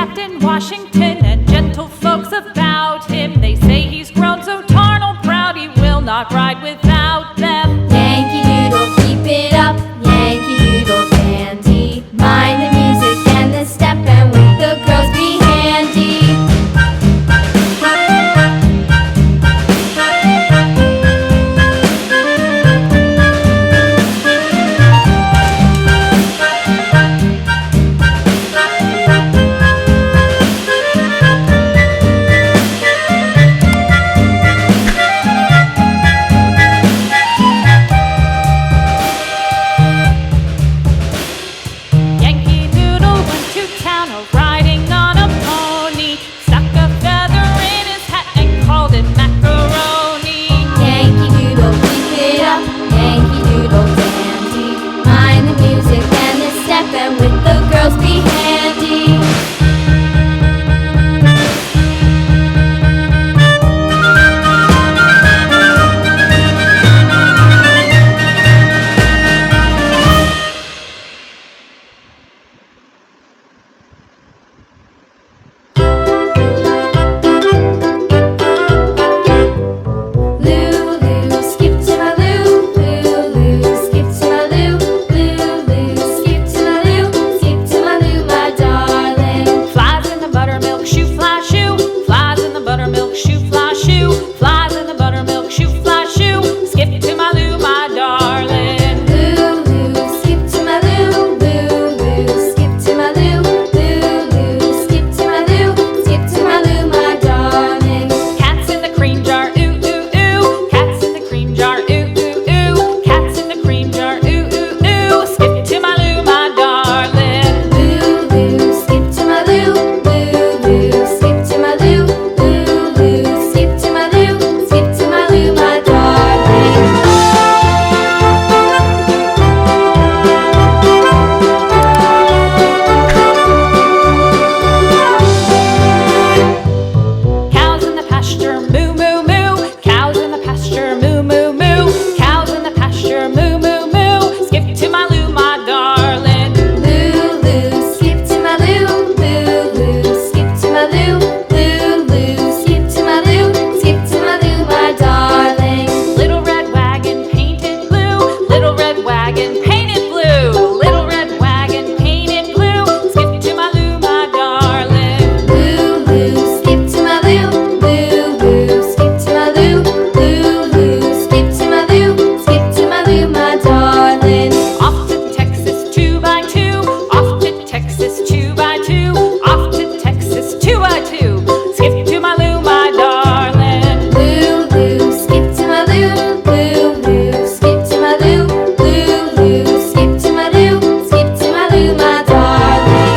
Captain Washington and gentle folks about him. They say he's grown so tarnal proud he will not ride without them. Yankee Doodle, keep it up, Yankee Doodle dandy. Mind the music and the step, and with the girls be handy. Yankee Doodle went to town riding on a pony, stuck a feather in his hat and called it macaroni. Yankee Doodle, keep it up, Yankee Doodle dandy. Mind the music and the step, and with the girls be handy. Lulu, skip to my Lou, Lulu, skip to my Lou, Lulu, skip to my Lou, skip to my Lou, my darling. Flies in the buttermilk shoe, fly shoe. Flies in the buttermilk shoe, fly shoe. Flies in the buttermilk shoe, fly shoe. Skip to my Lou, my darling. Lulu, skip to my Lou, Lulu, skip to my Lou, Lulu, skip to my Lou, skip to my Lou, my darling. Cats in the cream jar, ooh, ooh, ooh. Cats in the cream jar, ooh, ooh, ooh. Cats in the cream jar, ooh, ooh, ooh. Skip to my Lou, my darling. Lulu, skip to my Lou, Lulu, skip to my Lou, Lulu, skip to my Lou, skip to my Lou, my darling. Cows in the pasture, moo, moo, moo. Cows in the pasture, moo, moo, moo. Cows in the pasture, moo, moo, moo. Skip to my Lou, my darling. Lulu, skip to my Lou, Lulu, skip to my Lou, Lulu, skip to my Lou, skip to my Lou, my darling. Little red wagon painted blue. Little red wagon painted blue. Little red wagon painted blue. Skip to my Lou, my darling. Lulu, skip to my Lou, Lulu, skip to my Lou, Lulu, skip to my Lou, skip to my Lou, my darling. Off to Texas 2x2. Off to Texas 2x2. Off to Texas 2x2. Skip to my Lou, my darling. Lulu, skip to my Lou, Lulu, skip to my Lou, Lulu, skip to my Lou, skip to my Lou, my darling.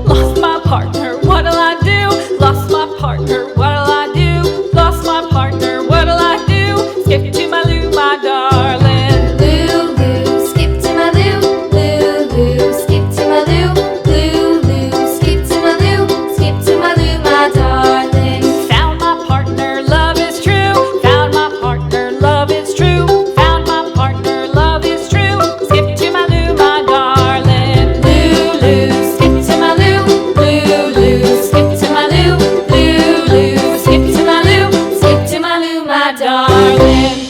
Lost my partner, what'll I do? Lost my partner, what'll I do? Lost my partner, what'll I do? Skip to my Lou, my darling. Lulu, skip to my Lou, Lulu, skip to my Lou, Lulu, skip to my Lou, skip to my Lou, my darling. Found my partner, love is true. Found my partner, love is true. Found my partner, love is true. Skip to my Lou, my darling. Lulu, skip to my Lou, Lulu, skip to my Lou, Lulu, skip to my Lou, skip to my Lou, my darling.